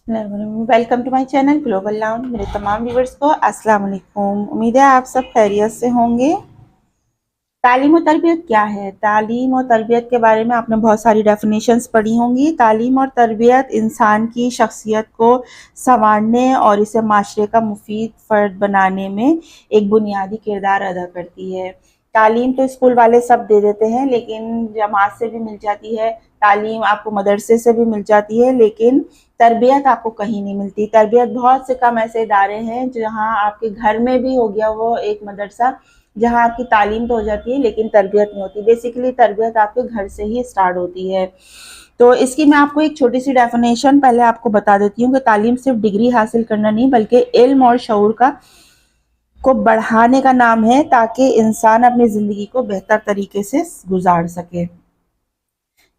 Welcome to my channel global lounge. मेरे तमाम viewers को अस्सलाम वालेकुम। उम्मीद है आप सब खैरियत से होंगे। तालीम और तरबियत क्या है? तालीम और तरबियत के बारे में आपने बहुत सारी डेफिनेशंस पढ़ी होंगी। तालीम और तरबियत इंसान की शख्सियत को संवारने और इसे माशरे का मुफीद फ़र्द बनाने में एक बुनियादी किरदार अदा करती है। तालीम तो स्कूल वाले सब दे देते हैं, लेकिन जमात से भी मिल जाती है, तालीम आपको मदरसे से भी मिल जाती है, लेकिन तरबियत आपको कहीं नहीं मिलती। तरबियत बहुत से कम ऐसे इदारे हैं जहाँ आपके घर में भी हो गया वो एक मदरसा, जहाँ आपकी तालीम तो हो जाती है लेकिन तरबियत नहीं होती। बेसिकली तरबियत आपके घर से ही स्टार्ट होती है। तो इसकी मैं आपको एक छोटी सी डेफिनेशन पहले आपको बता देती हूँ कि तालीम सिर्फ डिग्री हासिल करना नहीं, बल्कि इल्म और शऊर को बढ़ाने का नाम है, ताकि इंसान अपनी ज़िंदगी को बेहतर तरीके से गुजार सके।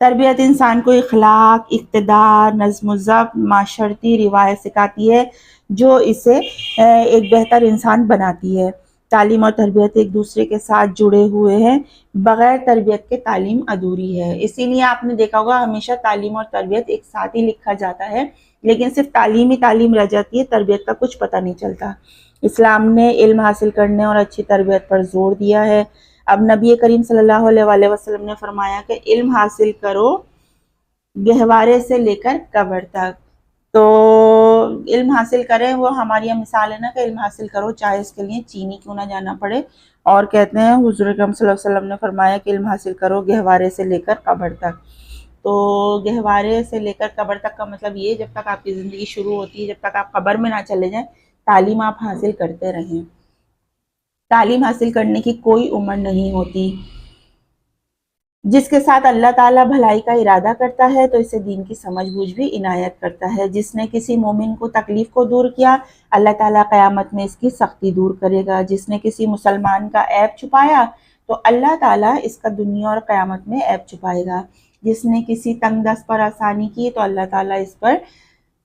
तरबियत इंसान को इखलाक, इक़्तिदार, नज़्म ज़ब्त, माशरती रिवायत सिखाती है, जो इसे एक बेहतर इंसान बनाती है। तालीम और तरबियत एक दूसरे के साथ जुड़े हुए हैं। बग़ैर तरबियत के तालीम अधूरी है। इसीलिए आपने देखा होगा हमेशा तालीम और तरबियत एक साथ ही लिखा जाता है, लेकिन सिर्फ तालीम ही तालीम रह जाती है, तरबियत का कुछ पता नहीं चलता। इस्लाम ने इल्म हासिल करने और अच्छी तरबियत पर जोर दिया है। अब नबी करीम सल्लल्लाहु अलैहि वसल्लम ने फरमाया कि इल्म हासिल करो गहवारे से लेकर कब्र तक। तो इल्म हासिल करें, वो हमारी यह मिसाल है ना कि इल्म हासिल करो चाहे इसके लिए चीनी क्यों ना जाना पड़े। और कहते हैं हुज़ूर अकरम सल्लल्लाहु अलैहि वसल्लम ने फरमाया कि इल्म हासिल करो गहवारे से लेकर कब्र तक। तो गहवारे से लेकर कब्र तक का मतलब ये, जब तक आपकी ज़िंदगी शुरू होती है, जब तक आप कब्र में ना चले जाएं, तालीम आप हासिल करते रहें। तालीम हासिल करने की कोई उम्र नहीं होती। जिसके साथ अल्लाह ताला भलाई का इरादा करता है तो इसे दीन की समझ बूझ भी इनायत करता है। जिसने किसी मोमिन को तकलीफ को दूर किया, अल्लाह ताला क़यामत में इसकी सख्ती दूर करेगा। जिसने किसी मुसलमान का ऐब छुपाया तो अल्लाह ताला इसका दुनिया और क़यामत में ऐब छुपाएगा। जिसने किसी तंगदस्त पर आसानी की तो अल्लाह ताला इस पर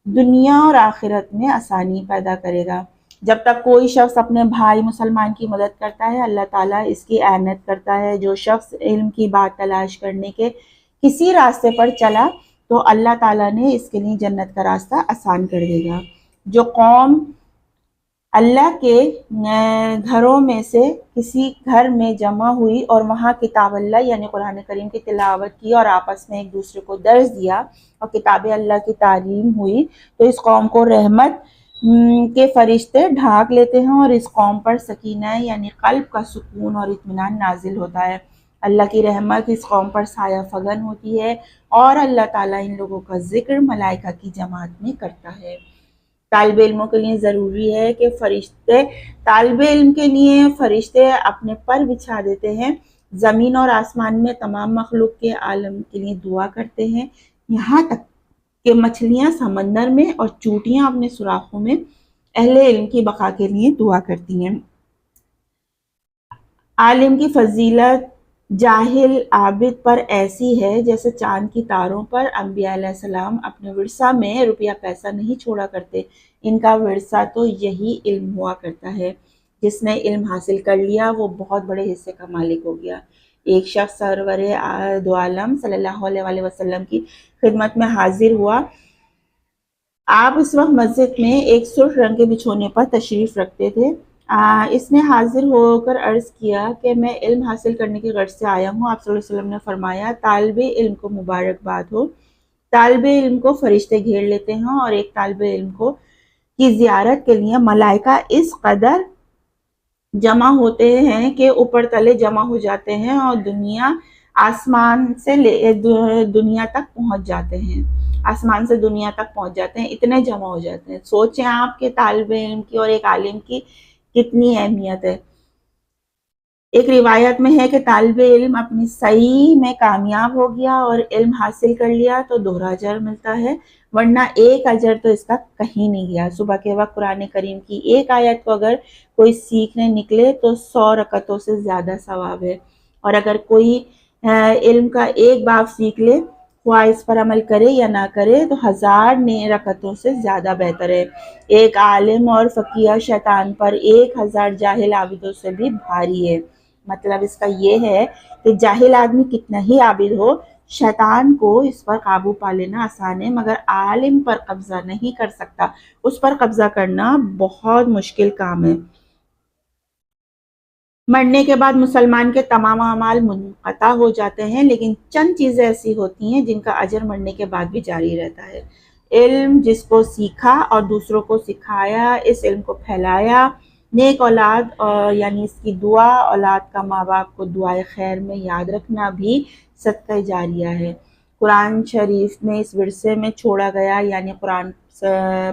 दुनिया और आखिरत में आसानी पैदा करेगा। जब तक कोई शख्स अपने भाई मुसलमान की मदद करता है, अल्लाह ताला इसकी एहनत करता है। जो शख्स इल्म की बात तलाश करने के किसी रास्ते पर चला तो अल्लाह ताला ने इसके लिए जन्नत का रास्ता आसान कर देगा। जो कौम अल्लाह के घरों में से किसी घर में जमा हुई और वहाँ किताब अल्लाह यानी कुरान करीम की तिलावत की और आपस में एक दूसरे को दर्ज दिया और किताब अल्लाह की तालीम हुई, तो इस कौम को रहमत के फरिश्ते ढाक लेते हैं और इस कौम पर सकीना यानी कल्ब का सुकून और इत्मीनान नाजिल होता है। अल्लाह की रहमत इस कौम पर साया फगन होती है और अल्लाह ताला इन लोगों का जिक्र मलाइका की जमात में करता है। तालिब इल्मों के लिए ज़रूरी है कि फरिश्ते तालिब इल्म के लिए फरिश्ते अपने पर बिछा देते हैं। ज़मीन और आसमान में तमाम मखलूक के आलम के लिए दुआ करते हैं, यहाँ तक कि मछलियाँ समंदर में और चूटियाँ अपने सुराखों में अहले इल्म की बका के लिए दुआ करती हैं। आलिम की फजीलत जाहिल आबिद पर ऐसी है जैसे चांद की तारों पर। अंबिया अलैहिस्सलाम अपने विरसा में रुपया पैसा नहीं छोड़ा करते, इनका विरसा तो यही इल्म हुआ करता है। जिसने इल्म हासिल कर लिया वो बहुत बड़े हिस्से का मालिक हो गया। एक शख्स सरवर दो आलम सल्लल्लाहु अलैहि वसल्लम की खिदमत में हाजिर हुआ। आप इस वक्त मस्जिद में एक सुर्ख रंग के बिछोने पर तशरीफ़ रखते थे। इसने हाजिर होकर अर्ज़ किया कि मैं इल्म हासिल करने की गर्ज से आया हूँ। आप सल्लल्लाहु अलैहि वसल्लम ने फरमाया, तालिबे इल्म को मुबारकबाद हो। तालिबे इल्म को फरिश्ते घेर लेते हैं और एक तालिबे इल्म को की ज़ियारत के लिए मलाइका इस कदर जमा होते हैं कि ऊपर तले जमा हो जाते हैं और आसमान से दुनिया तक पहुंच जाते हैं। आसमान से दुनिया तक पहुंच जाते हैं, इतने जमा हो जाते हैं। सोचें आपके तालिबे इल्म की और एक आलिम की कितनी अहमियत है। एक रिवायत में है कि तालिबे इल्म अपनी सही में कामयाब हो गया और इल्म हासिल कर लिया तो दोहरा अजर मिलता है, वरना एक अजर तो इसका कहीं नहीं गया। सुबह के वक्त कुरान करीम की एक आयत को अगर कोई सीखने निकले तो 100 रकतों से ज़्यादा सवाब है, और अगर कोई इल्म का एक बाब सीख ले, ख्वाह इस पर अमल करे या ना करे, तो 1000 रकतों से ज़्यादा बेहतर है। एक आलिम और फ़कीह शैतान पर 1000 जाहिल आबिदों से भी भारी है। मतलब इसका ये है कि जाहिल आदमी कितना ही आबिद हो, شیطان کو اس پر قابو پا لینا آسان ہے، مگر عالم پر قبضہ نہیں کر سکتا، اس پر قبضہ کرنا بہت مشکل کام ہے۔ مرنے کے بعد مسلمان کے تمام اعمال منقطع ہو جاتے ہیں، لیکن چند چیزیں ایسی ہوتی ہیں جن کا اجر مرنے کے بعد بھی جاری رہتا ہے۔ علم جس کو سیکھا اور دوسروں کو سکھایا، اس علم کو پھیلایا، نیک اولاد یعنی اس کی دعا، اولاد کا ماں باپ کو دعائے خیر میں یاد رکھنا بھی صدقہ جاریہ ہے۔ قرآن شریف میں اس ورثے میں چھوڑا گیا، یعنی قرآن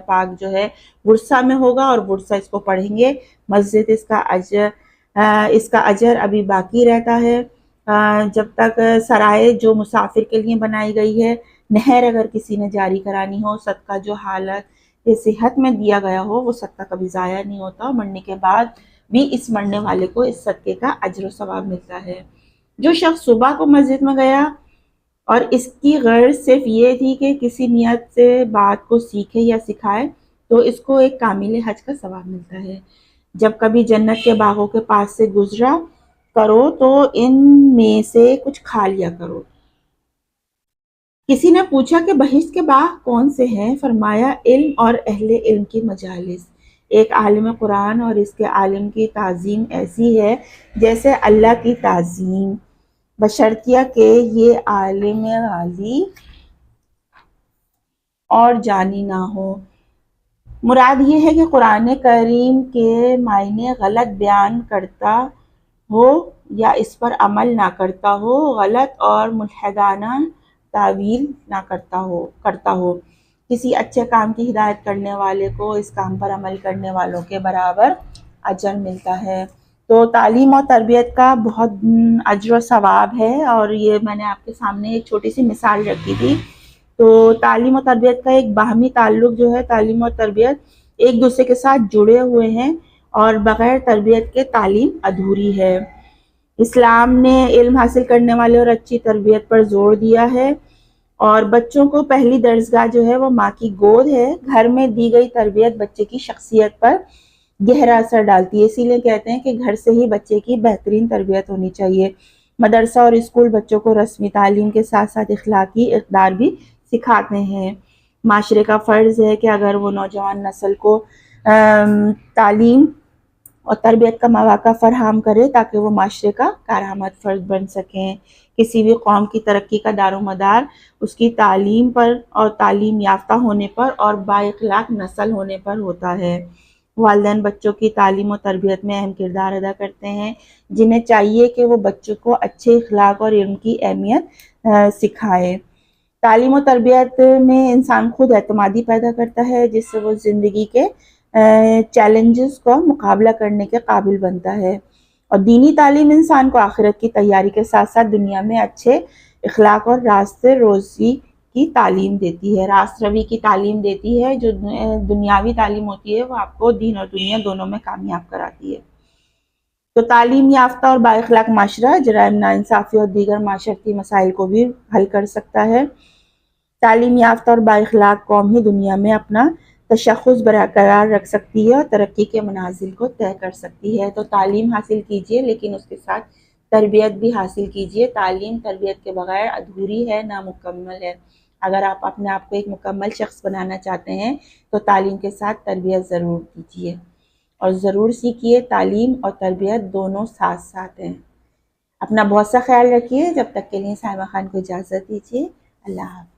پاک جو ہے ورثہ میں ہوگا اور ورثہ اس کو پڑھیں گے، مسجد اس کا اجر ابھی باقی رہتا ہے جب تک سرائے جو مسافر کے لیے بنائی گئی ہے، نہر اگر کسی نے جاری کرانی ہو، صدقہ جو حالت صحت میں دیا گیا ہو وہ صدقہ کبھی ضائع نہیں ہوتا، مرنے کے بعد بھی اس مرنے والے کو اس صدقے کا اجر و ثواب ملتا ہے۔ جو شخص صبح کو مسجد میں گیا اور اس کی غرض صرف یہ تھی کہ کسی نیت سے بات کو سیکھے یا سکھائے، تو اس کو ایک کامل حج کا ثواب ملتا ہے۔ جب کبھی جنت کے باغوں کے پاس سے گزرا کرو تو ان میں سے کچھ کھا لیا کرو۔ کسی نے پوچھا کہ بہشت کے باغ کون سے ہیں؟ فرمایا علم اور اہل علم کی مجالس۔ ایک عالم قرآن اور اس کے عالم کی تعظیم ایسی ہے جیسے اللہ کی تعظیم، بشرطیہ کہ یہ عالم غالی اور جانی نہ ہو۔ مراد یہ ہے کہ قرآن کریم کے معنی غلط بیان کرتا ہو یا اس پر عمل نہ کرتا ہو، غلط اور ملحدانہ تعویل نہ کرتا ہو۔ کسی اچھے کام کی ہدایت کرنے والے کو اس کام پر عمل کرنے والوں کے برابر اجر ملتا ہے۔ تو تعلیم اور تربیت کا بہت اجر و ثواب ہے، اور یہ میں نے آپ کے سامنے ایک چھوٹی سی مثال رکھی تھی۔ تو تعلیم و تربیت کا ایک باہمی تعلق جو ہے، تعلیم اور تربیت ایک دوسرے کے ساتھ جڑے ہوئے ہیں، اور بغیر تربیت کے تعلیم ادھوری ہے۔ اسلام نے علم حاصل کرنے والے اور اچھی تربیت پر زور دیا ہے، اور بچوں کو پہلی درسگاہ جو ہے وہ ماں کی گود ہے۔ گھر میں دی گئی تربیت بچے کی شخصیت پر گہرا اثر ڈالتی ہے، اسی لیے کہتے ہیں کہ گھر سے ہی بچے کی بہترین تربیت ہونی چاہیے۔ مدرسہ اور اسکول بچوں کو رسمی تعلیم کے ساتھ ساتھ اخلاقی اقدار بھی سکھاتے ہیں۔ معاشرے کا فرض ہے کہ اگر وہ نوجوان نسل کو تعلیم اور تربیت کا مواقع فراہم کرے تاکہ وہ معاشرے کا کارآمد فرد بن سکیں۔ کسی بھی قوم کی ترقی کا دار و مدار اس کی تعلیم پر اور تعلیم یافتہ ہونے پر اور با اخلاق نسل ہونے پر ہوتا ہے۔ والدین بچوں کی تعلیم و تربیت میں اہم کردار ادا کرتے ہیں، جنہیں چاہیے کہ وہ بچوں کو اچھے اخلاق اور علم کی اہمیت سکھائے۔ تعلیم و تربیت میں انسان خود اعتمادی پیدا کرتا ہے، جس سے وہ زندگی کے چیلنجز کا مقابلہ کرنے کے قابل بنتا ہے، اور دینی تعلیم انسان کو آخرت کی تیاری کے ساتھ ساتھ دنیا میں اچھے اخلاق اور راست روزی کی تعلیم دیتی ہے، راست روی کی تعلیم دیتی ہے۔ جو دنیاوی تعلیم ہوتی ہے وہ آپ کو دین اور دنیا دونوں میں کامیاب کراتی ہے۔ تو تعلیم یافتہ اور بااخلاق معاشرہ جرائم ناانصافی اور دیگر معاشرتی مسائل کو بھی حل کر سکتا ہے۔ تعلیم یافتہ اور بااخلاق قوم ہی دنیا میں اپنا تشخص برقرار رکھ سکتی ہے اور ترقی کے منازل کو طے کر سکتی ہے۔ تو تعلیم حاصل کیجیے، لیکن اس کے ساتھ تربیت بھی حاصل کیجیے۔ تعلیم تربیت کے بغیر ادھوری ہے، نامکمل ہے۔ اگر آپ اپنے آپ کو ایک مکمل شخص بنانا چاہتے ہیں تو تعلیم کے ساتھ تربیت ضرور کیجیے، اور ضرور سیکھیے۔ تعلیم اور تربیت دونوں ساتھ ساتھ ہیں۔ اپنا بہت سا خیال رکھیے۔ جب تک کے لیے سائمہ خان کو اجازت دیجیے۔ اللہ حافظ۔